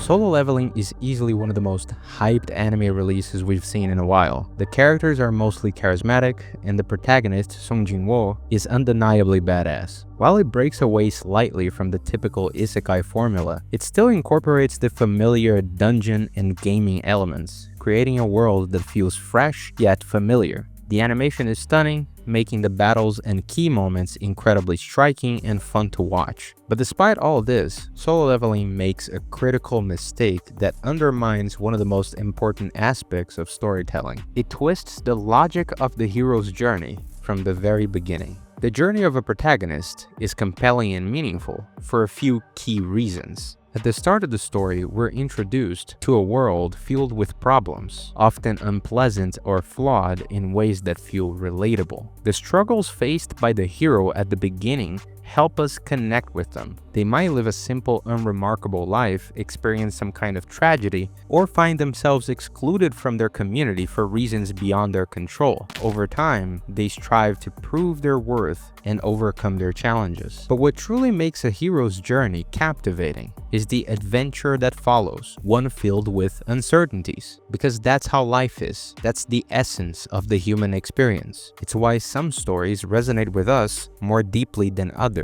Solo Leveling is easily one of the most hyped anime releases we've seen in a while. The characters are mostly charismatic, and the protagonist, Sung Jin Woo, is undeniably badass. While it breaks away slightly from the typical isekai formula, it still incorporates the familiar dungeon and gaming elements, creating a world that feels fresh yet familiar. The animation is stunning, making the battles and key moments incredibly striking and fun to watch. But despite all this, Solo Leveling makes a critical mistake that undermines one of the most important aspects of storytelling. It twists the logic of the hero's journey from the very beginning. The journey of a protagonist is compelling and meaningful for a few key reasons. At the start of the story, we're introduced to a world filled with problems, often unpleasant or flawed in ways that feel relatable. The struggles faced by the hero at the beginning help us connect with them. They might live a simple, unremarkable life, experience some kind of tragedy, or find themselves excluded from their community for reasons beyond their control. Over time, they strive to prove their worth and overcome their challenges. But what truly makes a hero's journey captivating is the adventure that follows, one filled with uncertainties. Because that's how life is. That's the essence of the human experience. It's why some stories resonate with us more deeply than others.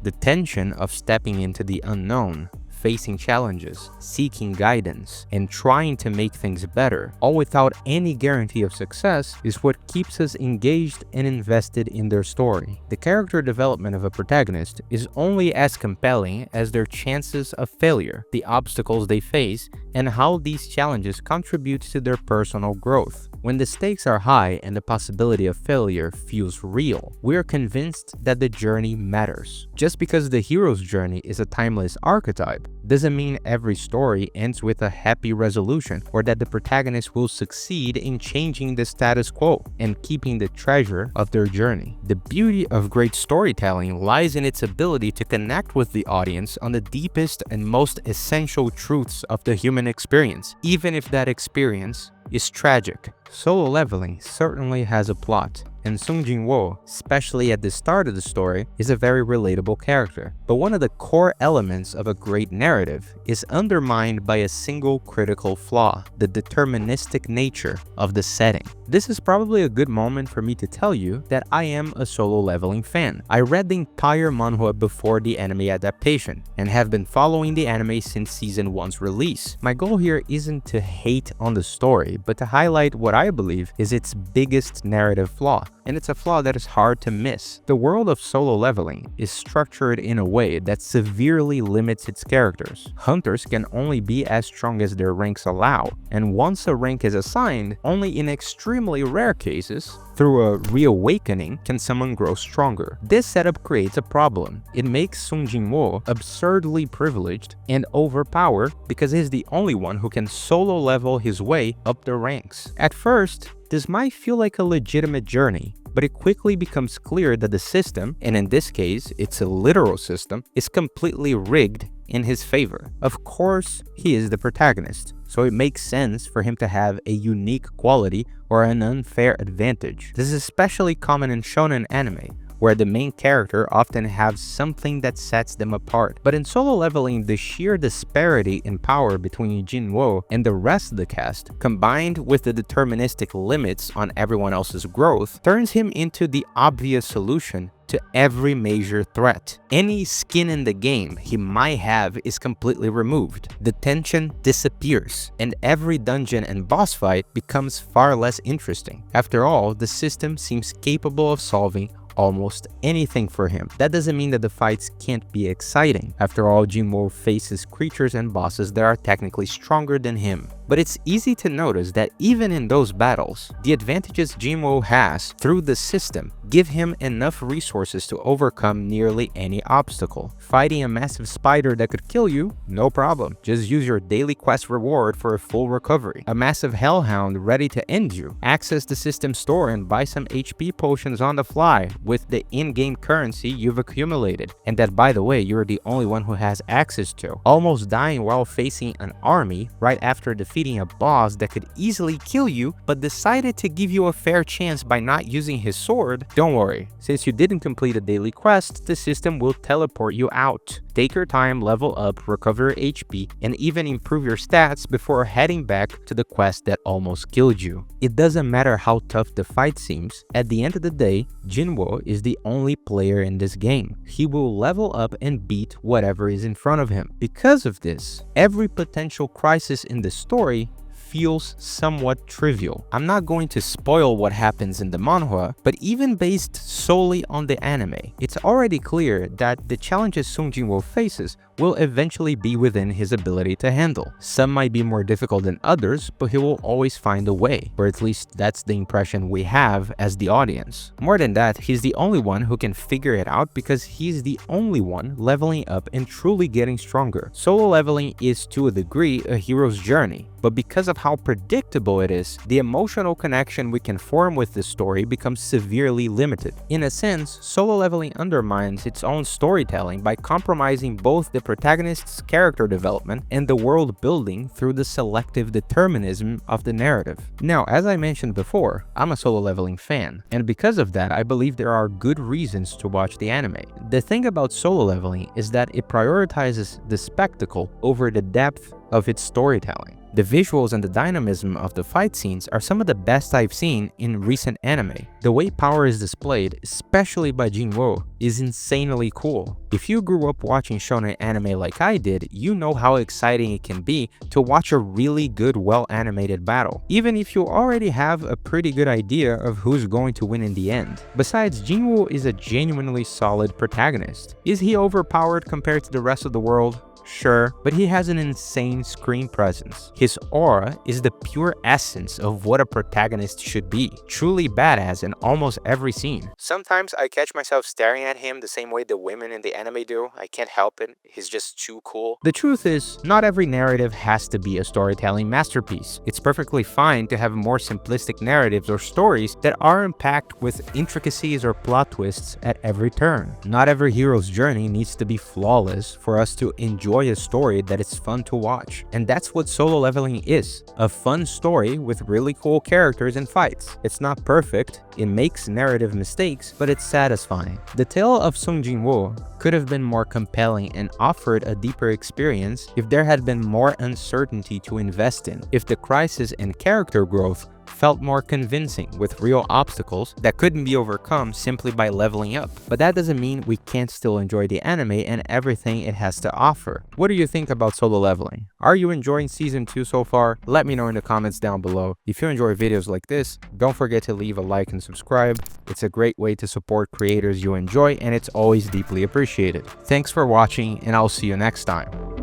The tension of stepping into the unknown, facing challenges, seeking guidance, and trying to make things better, all without any guarantee of success, is what keeps us engaged and invested in their story. The character development of a protagonist is only as compelling as their chances of failure, the obstacles they face, and how these challenges contribute to their personal growth. When the stakes are high and the possibility of failure feels real, we are convinced that the journey matters. Just because the hero's journey is a timeless archetype doesn't mean every story ends with a happy resolution or that the protagonist will succeed in changing the status quo and keeping the treasure of their journey. The beauty of great storytelling lies in its ability to connect with the audience on the deepest and most essential truths of the human experience, even if that experience is tragic. Solo Leveling certainly has a plot, and Sung Jin Woo, especially at the start of the story, is a very relatable character. But one of the core elements of a great narrative is undermined by a single critical flaw: the deterministic nature of the setting. This is probably a good moment for me to tell you that I am a Solo Leveling fan. I read the entire manhwa before the anime adaptation, and have been following the anime since season 1's release. My goal here isn't to hate on the story, but to highlight what I believe is its biggest narrative flaw. And it's a flaw that is hard to miss. The world of Solo Leveling is structured in a way that severely limits its characters. Hunters can only be as strong as their ranks allow, and once a rank is assigned, only in extremely rare cases, through a reawakening, can someone grow stronger. This setup creates a problem. It makes Sung Jin Woo absurdly privileged and overpowered because he's the only one who can solo level his way up the ranks. At first, this might feel like a legitimate journey, but it quickly becomes clear that the system, and in this case, it's a literal system, is completely rigged in his favor. Of course, he is the protagonist, so it makes sense for him to have a unique quality or an unfair advantage. This is especially common in shonen anime, where the main character often has something that sets them apart. But in Solo Leveling, the sheer disparity in power between Jin Woo and the rest of the cast, combined with the deterministic limits on everyone else's growth, turns him into the obvious solution to every major threat. Any skin in the game he might have is completely removed. The tension disappears, and every dungeon and boss fight becomes far less interesting. After all, the system seems capable of solving almost anything for him. That doesn't mean that the fights can't be exciting. After all, Jin Woo faces creatures and bosses that are technically stronger than him. But it's easy to notice that even in those battles, the advantages Jin Woo has through the system give him enough resources to overcome nearly any obstacle. Fighting a massive spider that could kill you? No problem. Just use your daily quest reward for a full recovery. A massive hellhound ready to end you? Access the system store and buy some HP potions on the fly with the in-game currency you've accumulated, and that, by the way, you're the only one who has access to. Almost dying while facing an army right after defeating a boss that could easily kill you but decided to give you a fair chance by not using his sword? Don't worry, since you didn't complete a daily quest, the system will teleport you out. Take your time, level up, recover your HP, and even improve your stats before heading back to the quest that almost killed you. It doesn't matter how tough the fight seems, at the end of the day, Jin Woo is the only player in this game. He will level up and beat whatever is in front of him. Because of this, every potential crisis in the story feels somewhat trivial. I'm not going to spoil what happens in the manhwa, but even based solely on the anime, it's already clear that the challenges Sung Jin Woo faces will eventually be within his ability to handle. Some might be more difficult than others, but he will always find a way, or at least that's the impression we have as the audience. More than that, he's the only one who can figure it out because he's the only one leveling up and truly getting stronger. Solo leveling is to a degree a hero's journey, but because of how predictable it is, the emotional connection we can form with the story becomes severely limited. In a sense, solo leveling undermines its own storytelling by compromising both the protagonist's character development and the world building through the selective determinism of the narrative. Now, as I mentioned before, I'm a solo leveling fan, and because of that, I believe there are good reasons to watch the anime. The thing about solo leveling is that it prioritizes the spectacle over the depth of its storytelling. The visuals and the dynamism of the fight scenes are some of the best I've seen in recent anime. The way power is displayed, especially by Jin Woo, is insanely cool. If you grew up watching shonen anime like I did, you know how exciting it can be to watch a really good, well-animated battle, even if you already have a pretty good idea of who's going to win in the end. Besides, Jin Woo is a genuinely solid protagonist. Is he overpowered compared to the rest of the world? Sure, but he has an insane screen presence. His aura is the pure essence of what a protagonist should be, truly badass in almost every scene. Sometimes I catch myself staring at him the same way the women in the anime do. I can't help it, he's just too cool. The truth is, not every narrative has to be a storytelling masterpiece. It's perfectly fine to have more simplistic narratives or stories that aren't packed with intricacies or plot twists at every turn. Not every hero's journey needs to be flawless for us to enjoy a story that is fun to watch. And that's what solo leveling is, a fun story with really cool characters and fights. It's not perfect, it makes narrative mistakes, but it's satisfying. The tale of Sung Jin Woo could have been more compelling and offered a deeper experience if there had been more uncertainty to invest in, if the crisis and character growth felt more convincing with real obstacles that couldn't be overcome simply by leveling up. But that doesn't mean we can't still enjoy the anime and everything it has to offer. What do you think about solo leveling? Are you enjoying season 2 so far? Let me know in the comments down below. If you enjoy videos like this, don't forget to leave a like and subscribe. It's a great way to support creators you enjoy and it's always deeply appreciated. Thanks for watching and I'll see you next time.